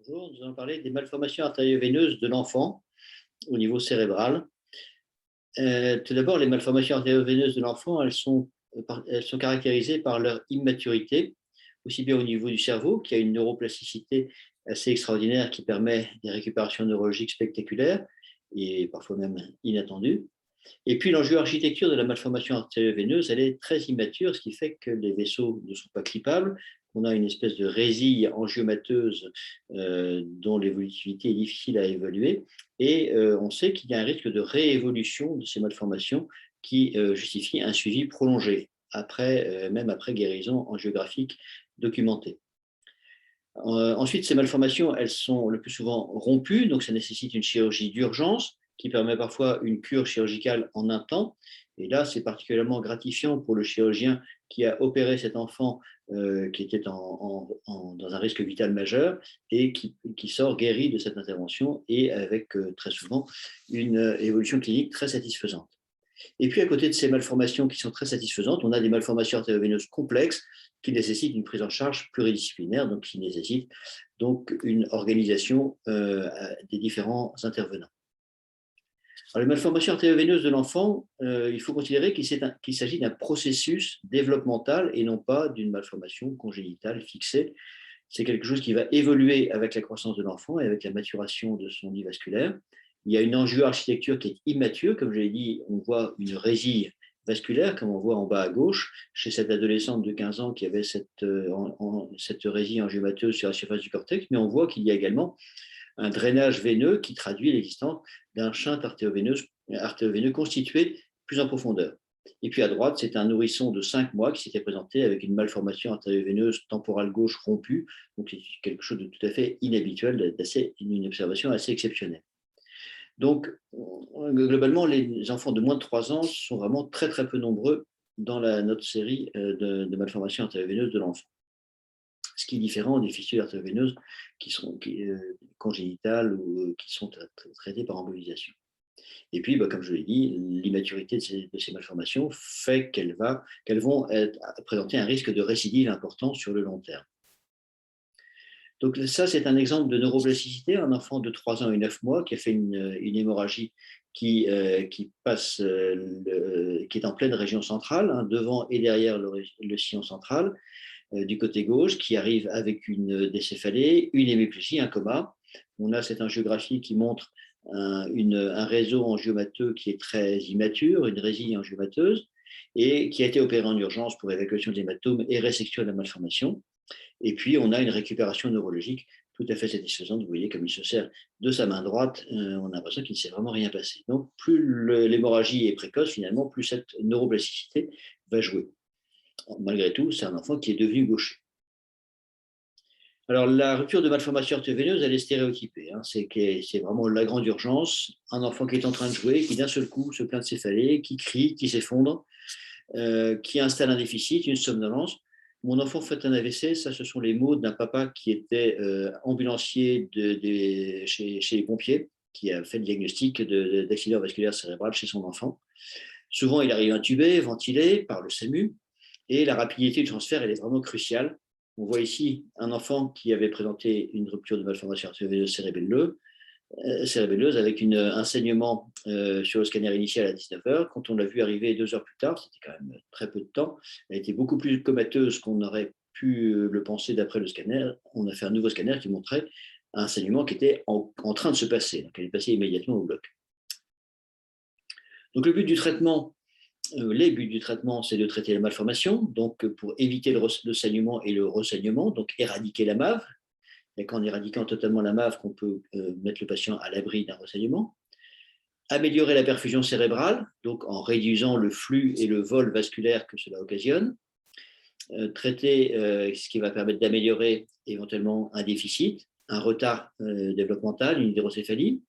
Bonjour, nous allons parler des malformations artério-veineuses de l'enfant au niveau cérébral. Tout d'abord, les malformations artério-veineuses de l'enfant, elles sont caractérisées par leur immaturité, aussi bien au niveau du cerveau, qui a une neuroplasticité assez extraordinaire qui permet des récupérations neurologiques spectaculaires et parfois même inattendues. Et puis l'angio-architecture de la malformation artério-veineuse, elle est très immature, ce qui fait que les vaisseaux ne sont pas clippables. On a une espèce de résille angiomateuse dont l'évolutivité est difficile à évaluer. Et on sait qu'il y a un risque de réévolution de ces malformations qui justifie un suivi prolongé, même après guérison angiographique documentée. Ensuite, ces malformations, elles sont le plus souvent rompues, donc ça nécessite une chirurgie d'urgence qui permet parfois une cure chirurgicale en un temps. Et là, c'est particulièrement gratifiant pour le chirurgien qui a opéré cet enfant qui était dans un risque vital majeur et qui sort guéri de cette intervention et avec très souvent une évolution clinique très satisfaisante. Et puis, à côté de ces malformations qui sont très satisfaisantes, on a des malformations artério-veineuses complexes qui nécessitent une prise en charge pluridisciplinaire, donc qui nécessitent donc une organisation des différents intervenants. Alors, les malformations artério-veineuses de l'enfant, il faut considérer qu'il s'agit d'un processus développemental et non pas d'une malformation congénitale fixée. C'est quelque chose qui va évoluer avec la croissance de l'enfant et avec la maturation de son nid vasculaire. Il y a une angio-architecture qui est immature, comme je l'ai dit, on voit une résille vasculaire, comme on voit en bas à gauche, chez cette adolescente de 15 ans qui avait cette résille angiomateuse sur la surface du cortex, mais on voit qu'il y a également un drainage veineux qui traduit l'existence d'un shunt artério-veineux constitué plus en profondeur. Et puis à droite, c'est un nourrisson de 5 mois qui s'était présenté avec une malformation artério-veineuse temporale gauche rompue, donc c'est quelque chose de tout à fait inhabituel, une observation assez exceptionnelle. Donc, globalement, les enfants de moins de 3 ans sont vraiment très très peu nombreux dans notre série de malformations artério-veineuses de l'enfant. Ce qui est différent des fissures artério-veineuses qui sont congénitales ou qui sont traitées par embolisation. Et puis, comme je l'ai dit, l'immaturité de ces malformations fait qu'elles vont présenter un risque de récidive important sur le long terme. Donc ça, c'est un exemple de neuroplasticité, un enfant de 3 ans et 9 mois qui a fait une hémorragie qui est en pleine région centrale, hein, devant et derrière le sillon central, du côté gauche, qui arrive avec une décéphalée, une hémiplégie, un coma. On a cette angiographie qui montre un réseau angiomateux qui est très immature, une résille angiomateuse, et qui a été opéré en urgence pour évacuation de l'hématome et résection de la malformation. Et puis, on a une récupération neurologique tout à fait satisfaisante. Vous voyez, comme il se sert de sa main droite, on a l'impression qu'il ne s'est vraiment rien passé. Donc, plus l'hémorragie est précoce, finalement, plus cette neuroplasticité va jouer. Malgré tout, c'est un enfant qui est devenu gaucher. Alors, la rupture de malformation artério-veineuse, elle est stéréotypée. Hein. C'est vraiment la grande urgence. Un enfant qui est en train de jouer, qui d'un seul coup se plaint de céphalée, qui crie, qui s'effondre, qui installe un déficit, une somnolence. Mon enfant fait un AVC, ça, ce sont les mots d'un papa qui était ambulancier chez les pompiers, qui a fait le diagnostic d'accident vasculaire cérébral chez son enfant. Souvent, il arrive intubé, ventilé par le SAMU, et la rapidité du transfert, elle est vraiment cruciale. On voit ici un enfant qui avait présenté une rupture de malformation artério-veineuse cérébelleuse avec un saignement sur le scanner initial à 19h. Quand on l'a vu arriver 2 heures plus tard, c'était quand même très peu de temps, elle était beaucoup plus comateuse qu'on aurait pu le penser d'après le scanner. On a fait un nouveau scanner qui montrait un saignement qui était en train de se passer, donc elle est passée immédiatement au bloc. Donc le but du traitement, les buts du traitement, c'est de traiter la malformation, donc pour éviter le saignement et le ressaignement, donc éradiquer la MAV. Et qu'en éradiquant totalement la MAV, qu'on peut mettre le patient à l'abri d'un ressaignement. Améliorer la perfusion cérébrale, donc en réduisant le flux et le vol vasculaire que cela occasionne. Traiter ce qui va permettre d'améliorer éventuellement un déficit, un retard développemental, une hydrocéphalie.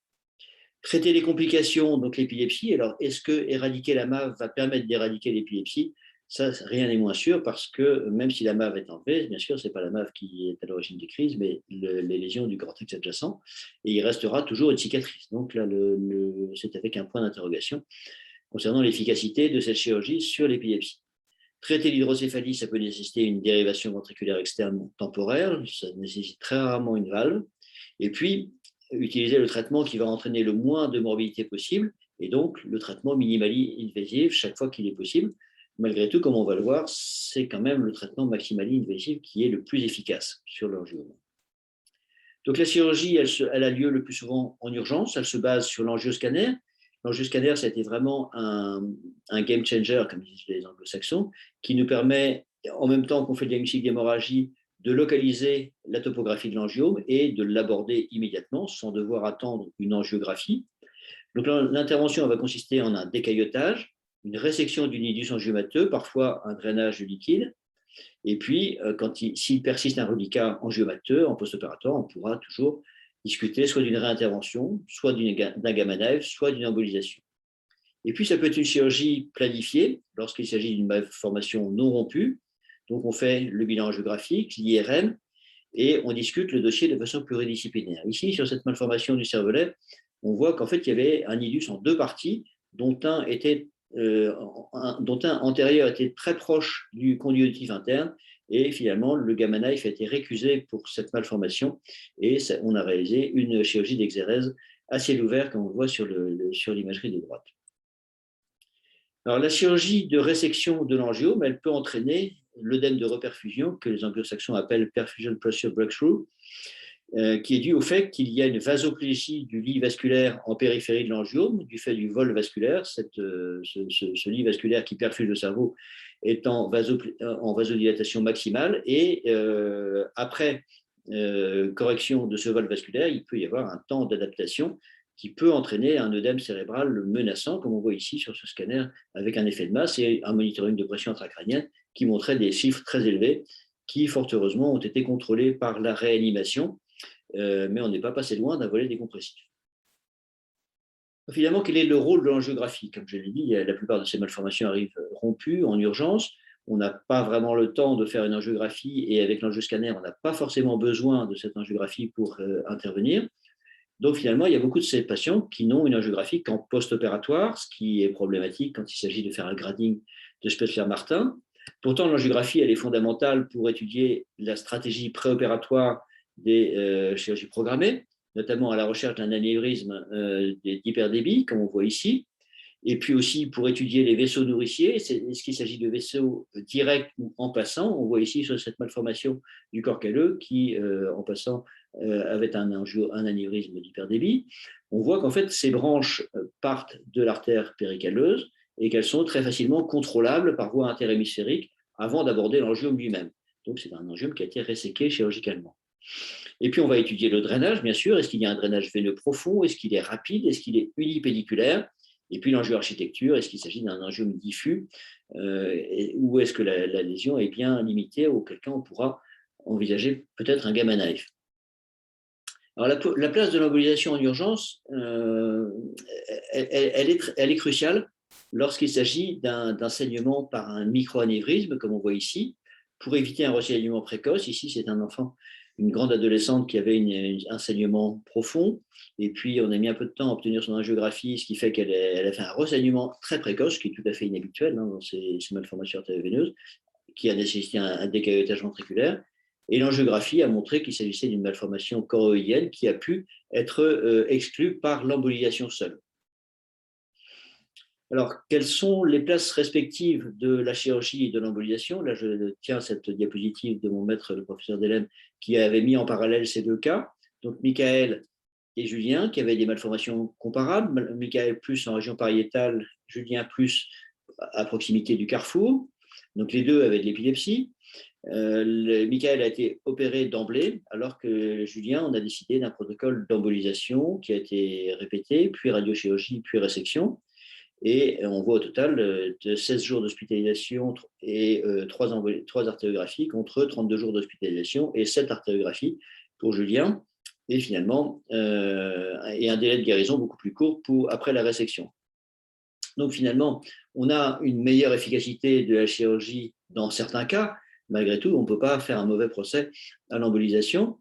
Traiter les complications, donc l'épilepsie. Alors, est-ce que éradiquer la MAV va permettre d'éradiquer l'épilepsie? Ça, rien n'est moins sûr parce que même si la MAV est enlevée, bien sûr, ce n'est pas la MAV qui est à l'origine des crises, mais les lésions du cortex adjacent, et il restera toujours une cicatrice. Donc là, c'est avec un point d'interrogation concernant l'efficacité de cette chirurgie sur l'épilepsie. Traiter l'hydrocéphalie, ça peut nécessiter une dérivation ventriculaire externe temporaire, ça nécessite très rarement une valve. Et puis, utiliser le traitement qui va entraîner le moins de morbidité possible, et donc le traitement minimally invasif chaque fois qu'il est possible. Malgré tout, comme on va le voir, c'est quand même le traitement maximally invasif qui est le plus efficace sur l'angiome. Donc la chirurgie, elle a lieu le plus souvent en urgence, elle se base sur l'angioscanner. L'angioscanner, ça a été vraiment un game changer, comme disent les anglo-saxons, qui nous permet, en même temps qu'on fait le diagnostic d'hémorragie, de localiser la topographie de l'angiome et de l'aborder immédiatement sans devoir attendre une angiographie. Donc l'intervention va consister en un décaillotage, une résection du nidus angiomateux, parfois un drainage de liquide. Et puis, s'il persiste un reliquat angiomateux en post-opératoire, on pourra toujours discuter soit d'une réintervention, soit d'un gamma knife, soit d'une embolisation. Et puis, ça peut être une chirurgie planifiée lorsqu'il s'agit d'une malformation non rompue. Donc, on fait le bilan angiographique, l'IRM, et on discute le dossier de façon pluridisciplinaire. Ici, sur cette malformation du cervelet, on voit qu'en fait, il y avait un nidus en deux parties, dont un antérieur était très proche du conduit auditif interne, et finalement, le gamma knife a été récusé pour cette malformation, et on a réalisé une chirurgie d'exérèse à ciel ouvert, comme on le voit sur l'imagerie de droite. Alors, la chirurgie de résection de l'angiome, elle peut entraîner l'œdème de reperfusion, que les anglo-saxons appellent perfusion pressure breakthrough, qui est dû au fait qu'il y a une vasoplégie du lit vasculaire en périphérie de l'angiome, du fait du vol vasculaire. Ce lit vasculaire qui perfuse le cerveau est en vasodilatation maximale, et après correction de ce vol vasculaire, il peut y avoir un temps d'adaptation qui peut entraîner un œdème cérébral menaçant, comme on voit ici sur ce scanner, avec un effet de masse et un monitoring de pression intracrânienne qui montrait des chiffres très élevés qui, fort heureusement, ont été contrôlés par la réanimation, mais on n'est pas passé loin d'un volet décompressif. Finalement, quel est le rôle de l'angiographie? Comme je l'ai dit, la plupart de ces malformations arrivent rompues, en urgence. On n'a pas vraiment le temps de faire une angiographie, et avec l'angioscanner, on n'a pas forcément besoin de cette angiographie pour intervenir. Donc finalement, il y a beaucoup de ces patients qui n'ont une angiographie qu'en post-opératoire, ce qui est problématique quand il s'agit de faire un grading de Spetzler-Martin. Pourtant, l'angiographie, elle est fondamentale pour étudier la stratégie préopératoire des chirurgies programmées, notamment à la recherche d'un anévrisme d'hyperdébit, comme on voit ici, et puis aussi pour étudier les vaisseaux nourriciers. Est-ce qu'il s'agit de vaisseaux directs ou en passant? On voit ici sur cette malformation du corps calleux qui, en passant, avait un anévrisme d'hyperdébit. On voit qu'en fait, ces branches partent de l'artère péricalleuse et qu'elles sont très facilement contrôlables par voie interhémisphérique avant d'aborder l'angiome lui-même. Donc, c'est un angiome qui a été resséqué chirurgicalement. Et puis, on va étudier le drainage, bien sûr. Est-ce qu'il y a un drainage veineux profond? Est-ce qu'il est rapide? Est-ce qu'il est unipédiculaire? Et puis, l'angioarchitecture, est-ce qu'il s'agit d'un angiome diffus ou est-ce que la lésion est bien limitée, auquel cas on pourra envisager peut-être un gamma knife. Alors, la place de l'embolisation en urgence, elle est cruciale lorsqu'il s'agit d'un saignement par un microanévrisme, comme on voit ici, pour éviter un ressaignement précoce. Ici, c'est un enfant, une grande adolescente qui avait un saignement profond, et puis on a mis un peu de temps à obtenir son angiographie, ce qui fait qu'elle a fait un ressaignement très précoce, ce qui est tout à fait inhabituel dans ces malformations artério-veineuses, qui a nécessité un décaillotage ventriculaire. Et l'angiographie a montré qu'il s'agissait d'une malformation choroïdienne qui a pu être exclue par l'embolisation seule. Alors, quelles sont les places respectives de la chirurgie et de l'embolisation? Là, je tiens cette diapositive de mon maître, le professeur Delem, qui avait mis en parallèle ces deux cas. Donc, Michael et Julien, qui avaient des malformations comparables. Michael plus en région pariétale, Julien plus à proximité du carrefour. Donc, les deux avaient de l'épilepsie. Michael a été opéré d'emblée, alors que Julien, on a décidé d'un protocole d'embolisation qui a été répété, puis radiochirurgie, puis résection. Et on voit au total 16 jours d'hospitalisation et 3 artériographies contre 32 jours d'hospitalisation et 7 artériographies pour Julien. Et finalement, et un délai de guérison beaucoup plus court après la résection. Donc finalement, on a une meilleure efficacité de la chirurgie dans certains cas. Malgré tout, on ne peut pas faire un mauvais procès à l'embolisation,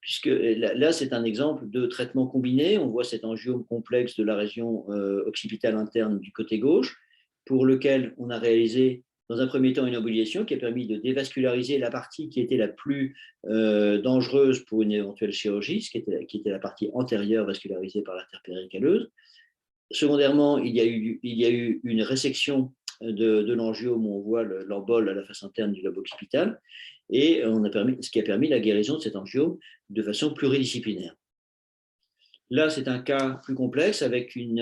puisque là, c'est un exemple de traitement combiné. On voit cet angiome complexe de la région occipitale interne du côté gauche, pour lequel on a réalisé dans un premier temps, une embolisation qui a permis de dévasculariser la partie qui était la plus dangereuse pour une éventuelle chirurgie, qui était la partie antérieure vascularisée par l'artère péricaleuse. Secondairement, il y a eu une résection de l'angiome où on voit l'embole à la face interne du lobe occipital, et ce qui a permis la guérison de cet angiome de façon pluridisciplinaire. Là, c'est un cas plus complexe avec une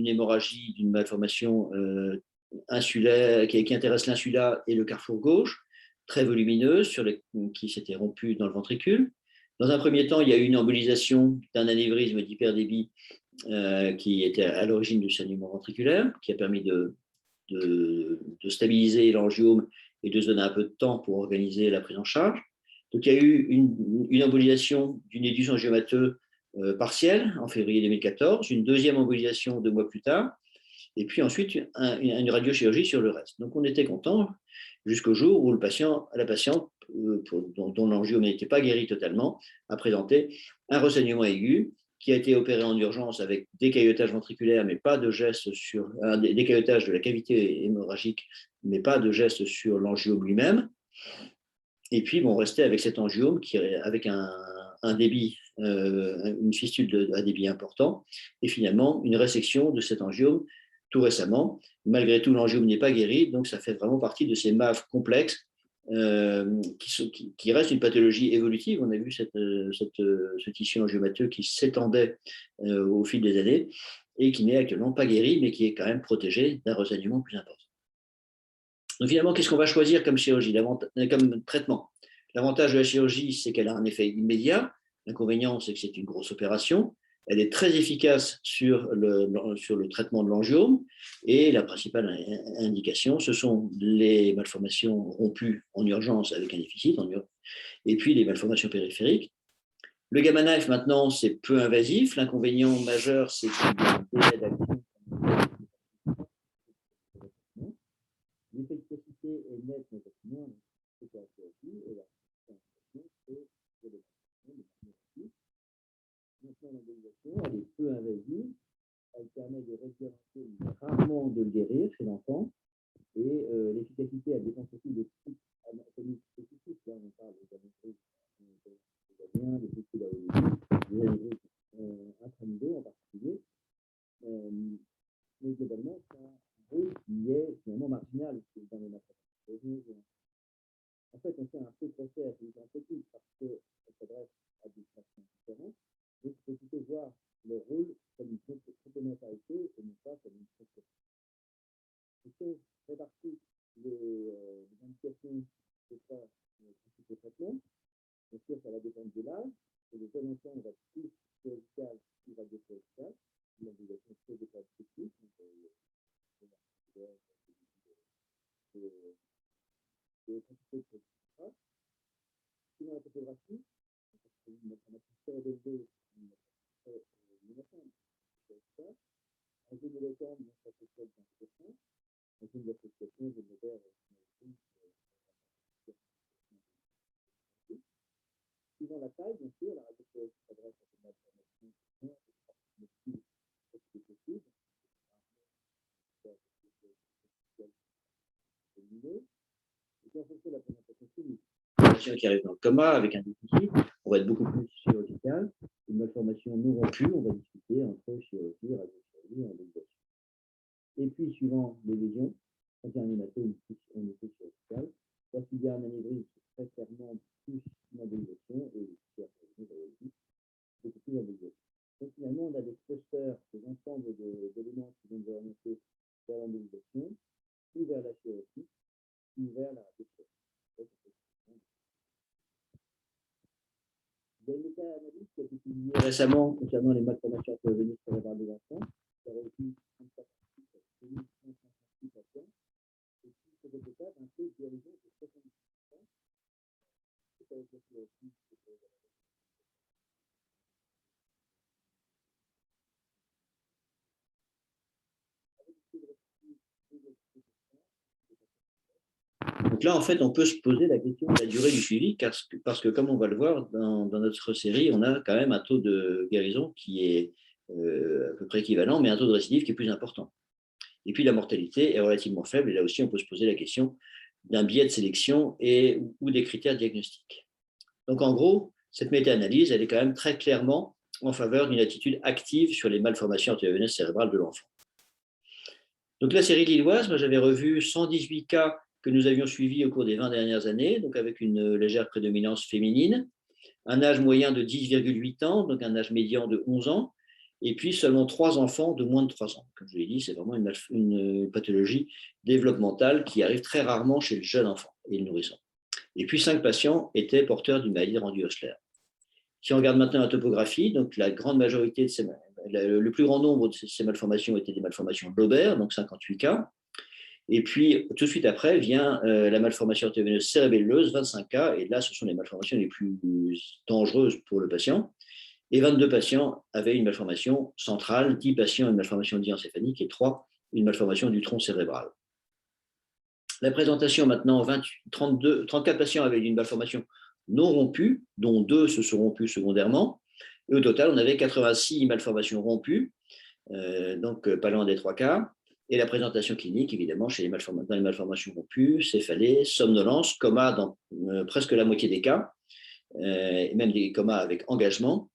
hémorragie d'une malformation insulaire qui intéresse l'insula et le carrefour gauche, très volumineuse, qui s'était rompue dans le ventricule. Dans un premier temps, il y a eu une embolisation d'un anévrisme d'hyperdébit qui était à l'origine du saignement ventriculaire, qui a permis de stabiliser l'angiome et de se donner un peu de temps pour organiser la prise en charge. Donc, il y a eu une embolisation du nédus angiomateux partielle en février 2014, une deuxième embolisation 2 mois plus tard, et puis ensuite une radiochirurgie sur le reste. Donc, on était content jusqu'au jour où la patiente, dont l'angiome n'était pas guéri totalement, a présenté un ressaignement aigu qui a été opéré en urgence avec décaillotage ventriculaire, mais pas de geste sur décaillotage de la cavité hémorragique, mais pas de geste sur l'angiome lui-même. Et puis, on restait avec cet angiome avec un débit, une fistule à débit important, et finalement une résection de cet angiome tout récemment. Malgré tout, l'angiome n'est pas guéri, donc ça fait vraiment partie de ces MAV complexes qui reste une pathologie évolutive. On a vu ce tissu angiomateux qui s'étendait au fil des années et qui n'est actuellement pas guéri, mais qui est quand même protégé d'un ressaignement plus important. Donc finalement, qu'est-ce qu'on va choisir comme chirurgie, comme traitement? L'avantage de la chirurgie, c'est qu'elle a un effet immédiat. L'inconvénient, c'est que c'est une grosse opération. Elle est très efficace sur le traitement de l'angiome, et la principale indication, ce sont les malformations rompues en urgence avec un déficit, et puis les malformations périphériques. Le gamma knife, maintenant, c'est peu invasif. L'inconvénient majeur, c'est qu'il y a un délai d'action. L'efficacité est nette, mais effectivement, c'est la chirurgie, et la maintenant, l'embolisation, elle est peu invasive, elle permet de réduire l'angiome, mais rarement de le guérir chez l'enfant, et l'efficacité, elle dépend surtout de type anatomique spécifique. Là, on parle des anévrismes, des véhicules des anévrismes intraminaux en particulier, mais globalement, c'est un rôle qui est finalement marginal dans les malformations. En fait, on fait un peu de procès à une entreprise parce qu'elle s'adresse à des patients différents. Donc, il faut plutôt voir le rôle comme une complémentarité et non pas comme une concurrence. Il faut répartir les indications de faire de traitement. Bien sûr, ça va dépendre de l'âge. Et le jeune enfant va plus chirurgical, plus radiochirurgical. L'obligation de des cas spécifiques. Sinon, la topographie, une information très élevée, un jeu de l'automne, ça se fait dans ce sens. Un jeu de l'association, je me verre, suivant la taille, bien sûr, la radio s'adresse à une information possible. Et puis en fonction de la présentation clinique, un patient qui arrive dans le coma avec un déficit, on va être beaucoup plus chirurgical. Une malformation non rompue, on va discuter entre chirurgie, radiochirurgie et embolisation. Et puis, suivant les lésions, quand il y a un hématome, on est plus chirurgical. Lorsqu'il y a un anévrisme, c'est très clairement plus une embolisation, et beaucoup plus d'embolisation. Donc finalement, on a des clusters, des ensembles d'éléments qui vont nous orienter vers l'embolisation, ou vers la chirurgie, ou vers la radiochirurgie. Il y a une méta-analyse qui a été publiée récemment concernant les malformations artéroveineuses cérébrales des enfants. Ça a reçu 34 patients. Et puis, ce résultat un taux de guérison de 70%. C'est avec la chirurgie. Donc là, en fait, on peut se poser la question de la durée du suivi, parce que comme on va le voir dans notre série, on a quand même un taux de guérison qui est à peu près équivalent, mais un taux de récidive qui est plus important. Et puis la mortalité est relativement faible. Et là aussi, on peut se poser la question d'un biais de sélection ou des critères diagnostiques. Donc en gros, cette méta-analyse, elle est quand même très clairement en faveur d'une attitude active sur les malformations artério-veineuses cérébrales de l'enfant. Donc la série lilloise, moi j'avais revu 118 cas que nous avions suivis au cours des 20 dernières années, donc avec une légère prédominance féminine, un âge moyen de 10,8 ans, donc un âge médian de 11 ans, et puis seulement 3 enfants de moins de 3 ans. Comme je l'ai dit, c'est vraiment une pathologie développementale qui arrive très rarement chez le jeune enfant et le nourrisson. Et puis 5 patients étaient porteurs d'une maladie de Randy-Höchler. Si on regarde maintenant la topographie, donc la grande majorité le plus grand nombre de ces malformations étaient des malformations lobaires, donc 58 cas. Et puis, tout de suite après, vient la malformation artério-veineuse cérébelleuse, 25 cas. Et là, ce sont les malformations les plus dangereuses pour le patient. Et 22 patients avaient une malformation centrale, 10 patients une malformation diencéphalique et 3 une malformation du tronc cérébral. La présentation maintenant, 34 patients avaient une malformation non rompue, dont 2 se sont rompus secondairement. Et au total, on avait 86 malformations rompues, donc pas loin des 3 cas. Et la présentation clinique, évidemment, dans les malformations rompues, céphalée, somnolence, coma dans presque la moitié des cas, et même des comas avec engagement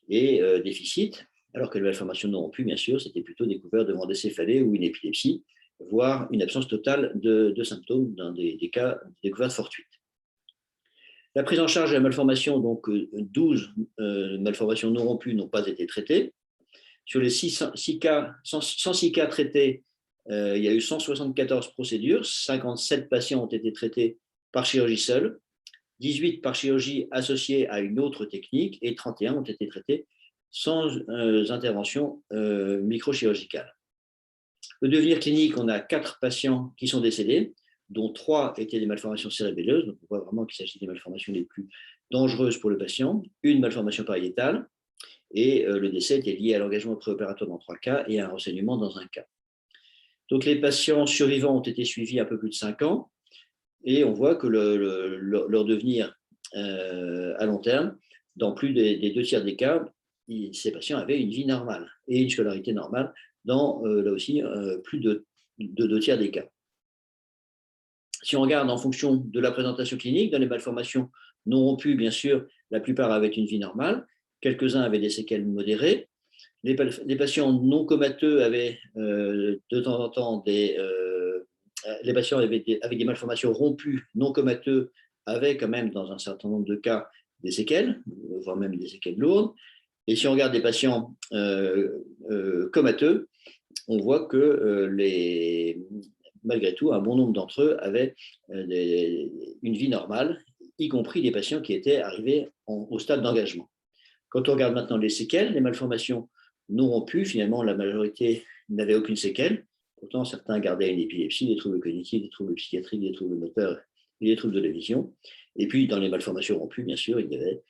et déficit, alors que les malformations non rompues, bien sûr, c'était plutôt découvert devant des céphalées ou une épilepsie, voire une absence totale de symptômes dans des cas de découverte fortuite. La prise en charge de la malformation, donc 12 malformations non rompues n'ont pas été traitées. Sur les 106 cas traités, il y a eu 174 procédures, 57 patients ont été traités par chirurgie seule, 18 par chirurgie associée à une autre technique et 31 ont été traités sans intervention microchirurgicale. Le devenir clinique, on a 4 patients qui sont décédés, dont 3 étaient des malformations cérébelleuses, donc on voit vraiment qu'il s'agit des malformations les plus dangereuses pour le patient, une malformation pariétale, et le décès était lié à l'engagement préopératoire dans 3 cas et à un renseignement dans un cas. Donc les patients survivants ont été suivis un peu plus de 5 ans, et on voit que leur devenir à long terme, dans plus des 2 tiers des cas, ces patients avaient une vie normale et une scolarité normale dans, là aussi, plus de 2 tiers des cas. Si on regarde en fonction de la présentation clinique, dans les malformations non rompues, bien sûr, la plupart avaient une vie normale, quelques-uns avaient des séquelles modérées. Les patients non comateux avaient de temps en temps les patients avec des malformations rompues, non comateux, avaient quand même, dans un certain nombre de cas, des séquelles, voire même des séquelles lourdes. Et si on regarde des patients comateux, on voit que malgré tout, un bon nombre d'entre eux avaient une vie normale, y compris des patients qui étaient arrivés au stade d'engagement. Quand on regarde maintenant les séquelles, les malformations non rompues, finalement, la majorité n'avait aucune séquelle. Pourtant, certains gardaient une épilepsie, des troubles cognitifs, des troubles psychiatriques, des troubles moteurs et des troubles de la vision. Et puis, dans les malformations rompues, bien sûr, il y avait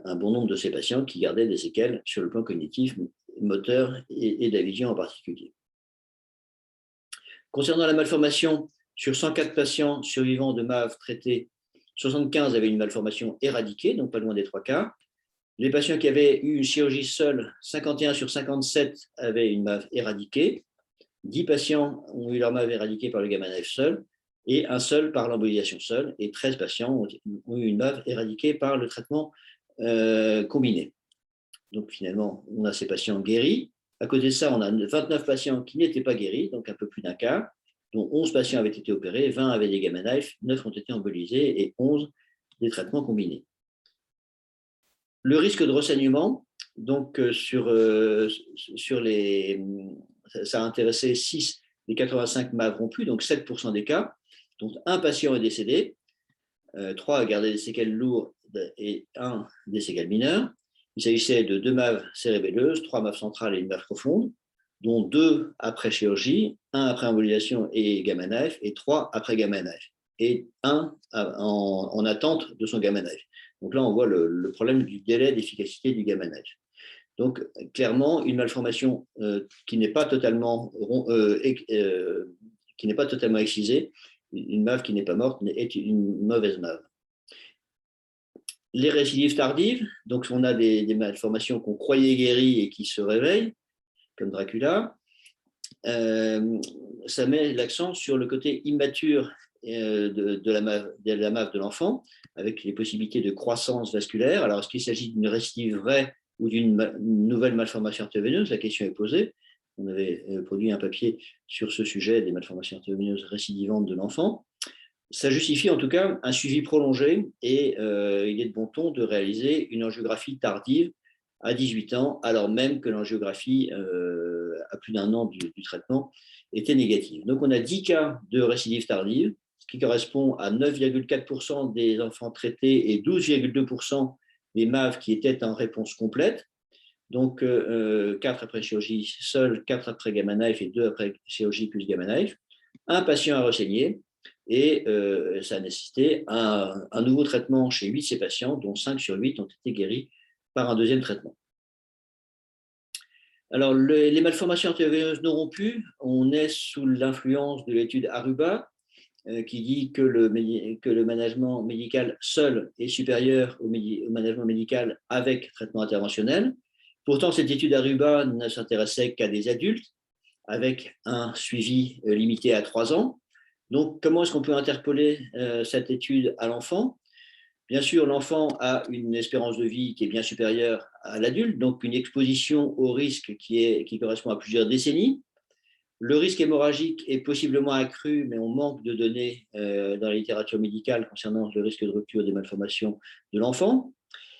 un bon nombre de ces patients qui gardaient des séquelles sur le plan cognitif, moteur et de la vision en particulier. Concernant la malformation, sur 104 patients survivants de MAV traités, 75 avaient une malformation éradiquée, donc pas loin des 3 cas. Les patients qui avaient eu une chirurgie seule, 51 sur 57 avaient une MAV éradiquée. 10 patients ont eu leur MAV éradiquée par le gamma-knife seul et un seul par l'embolisation seule. Et 13 patients ont eu une MAV éradiquée par le traitement combiné. Donc finalement, on a ces patients guéris. À côté de ça, on a 29 patients qui n'étaient pas guéris, donc un peu plus d'un quart, dont 11 patients avaient été opérés, 20 avaient des gamma-knife, 9 ont été embolisés et 11 des traitements combinés. Le risque de ressaignement, donc ça a intéressé 6 des 85 MAV rompus, donc 7% des cas, dont un patient est décédé, 3 a gardé des séquelles lourdes et 1 des séquelles mineures. Il s'agissait de 2 MAV cérébelleuses, 3 MAV centrales et une MAV profonde, dont 2 après chirurgie, 1 après embolisation et gamma-knife, et 3 après gamma-knife, et 1 en attente de son gamma-knife. Donc là, on voit le problème du délai d'efficacité du gamma-knife. Donc, clairement, une malformation qui n'est pas totalement excisée, une MAV qui n'est pas morte, est une mauvaise MAV. Les récidives tardives, donc on a des malformations qu'on croyait guéries et qui se réveillent, comme Dracula. ça met l'accent sur le côté immature de la MAV de l'enfant, avec les possibilités de croissance vasculaire. Alors, est-ce qu'il s'agit d'une récidive vraie ou d'une nouvelle malformation artério-veineuse? La question est posée. On avait produit un papier sur ce sujet des malformations artério-veineuses récidivantes de l'enfant. Ça justifie en tout cas un suivi prolongé et il est de bon ton de réaliser une angiographie tardive à 18 ans, alors même que l'angiographie à plus d'un an du traitement était négative. Donc on a 10 cas de récidive tardive, ce qui correspond à 9,4% des enfants traités et 12,2% des MAV qui étaient en réponse complète. Donc 4 après chirurgie seule, 4 après gamma knife et 2 après chirurgie plus gamma knife. Un patient à renseigner et ça a nécessité un nouveau traitement chez 8 de ces patients, dont 5 sur 8 ont été guéris par un deuxième traitement. Alors, les malformations artério-veineuses non rompues, on est sous l'influence de l'étude Aruba, qui dit que le management médical seul est supérieur au management médical avec traitement interventionnel. Pourtant, cette étude Aruba ne s'intéressait qu'à des adultes, avec un suivi limité à 3 ans. Donc, comment est-ce qu'on peut interpoler cette étude à l'enfant? Bien sûr, l'enfant a une espérance de vie qui est bien supérieure à l'adulte, donc une exposition au risque qui correspond à plusieurs décennies. Le risque hémorragique est possiblement accru, mais on manque de données dans la littérature médicale concernant le risque de rupture des malformations de l'enfant.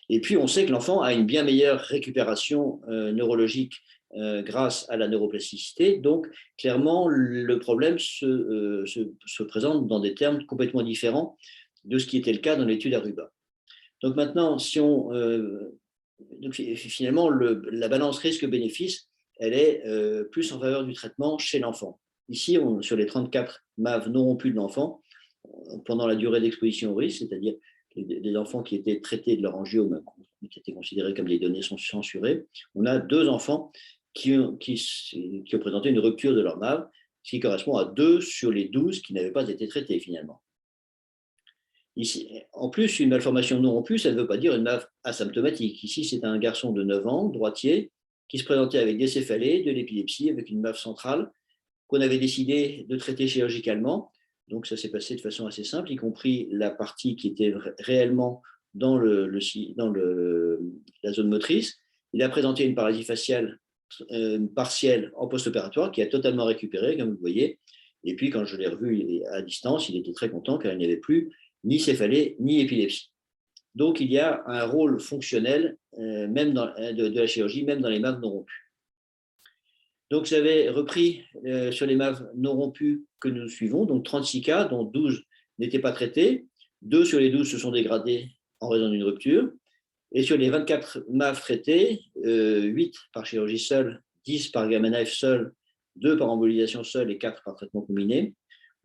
Et puis, on sait que l'enfant a une bien meilleure récupération neurologique grâce à la neuroplasticité. Donc, clairement, le problème se présente dans des termes complètement différents de ce qui était le cas dans l'étude Aruba. Donc maintenant, donc finalement, la balance risque-bénéfice, elle est plus en faveur du traitement chez l'enfant. Ici, sur les 34 MAV non rompus de l'enfant, pendant la durée d'exposition au risque, c'est-à-dire les enfants qui étaient traités de leur angiome, qui étaient considérés comme des données censurées, on a 2 enfants qui ont présenté une rupture de leur MAV, ce qui correspond à 2 sur les 12 qui n'avaient pas été traités finalement. Ici, en plus, une malformation non rompue, ça ne veut pas dire une MAV asymptomatique. Ici, c'est un garçon de 9 ans, droitier, qui se présentait avec des céphalées, de l'épilepsie, avec une MAV centrale, qu'on avait décidé de traiter chirurgicalement. Donc, ça s'est passé de façon assez simple, y compris la partie qui était réellement dans la zone motrice. Il a présenté une paralysie faciale partielle en post-opératoire qui a totalement récupéré, comme vous voyez. Et puis, quand je l'ai revu à distance, il était très content car il n'y avait plus ni céphalée, ni épilepsie. Donc, il y a un rôle fonctionnel même de la chirurgie, même dans les MAV non rompus. Donc, j'avais repris sur les MAV non rompus que nous suivons, donc 36 cas, dont 12 n'étaient pas traités. 2 sur les 12 se sont dégradés en raison d'une rupture. Et sur les 24 MAV traités, 8 par chirurgie seule, 10 par gamma knife seule, 2 par embolisation seule et 4 par traitement combiné.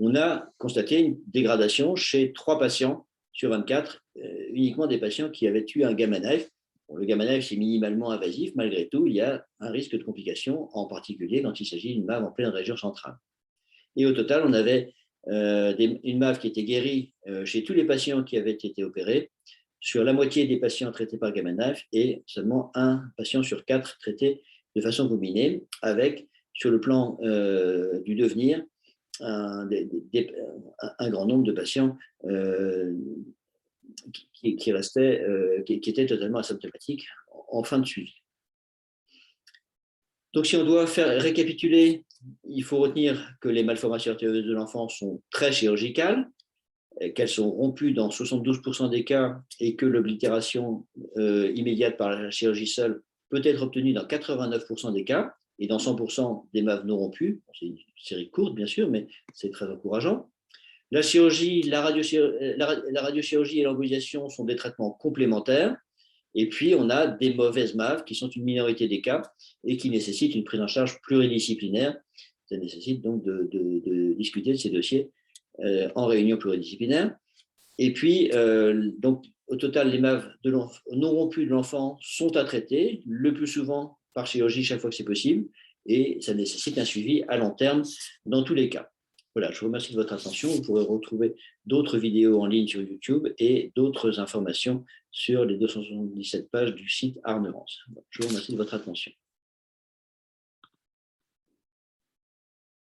On a constaté une dégradation chez 3 patients sur 24, uniquement des patients qui avaient eu un gamma knife. Bon, le gamma knife, c'est minimalement invasif. Malgré tout, il y a un risque de complications, en particulier quand il s'agit d'une MAV en pleine région centrale. Et au total, on avait une MAV qui était guérie chez tous les patients qui avaient été opérés, sur la moitié des patients traités par gamma knife et seulement un patient sur 4 traités de façon combinée, avec, sur le plan du devenir, un grand nombre de patients qui étaient totalement asymptomatiques en fin de suivi. Donc, si on doit récapituler, il faut retenir que les malformations artérieuses de l'enfant sont très chirurgicales, qu'elles sont rompues dans 72% des cas et que l'oblitération immédiate par la chirurgie seule peut être obtenue dans 89% des cas et dans 100% des MAV non rompus. C'est une série courte, bien sûr, mais c'est très encourageant. La chirurgie, la radiochirurgie et l'embolisation sont des traitements complémentaires. Et puis, on a des mauvaises MAV qui sont une minorité des cas et qui nécessitent une prise en charge pluridisciplinaire. Ça nécessite donc de discuter de ces dossiers en réunion pluridisciplinaire. Et puis, donc, au total, les MAV non rompus de l'enfant sont à traiter, le plus souvent par chirurgie chaque fois que c'est possible, et ça nécessite un suivi à long terme dans tous les cas. Voilà, je vous remercie de votre attention. Vous pourrez retrouver d'autres vidéos en ligne sur YouTube et d'autres informations sur les 277 pages du site Arnerance. Je vous remercie de votre attention.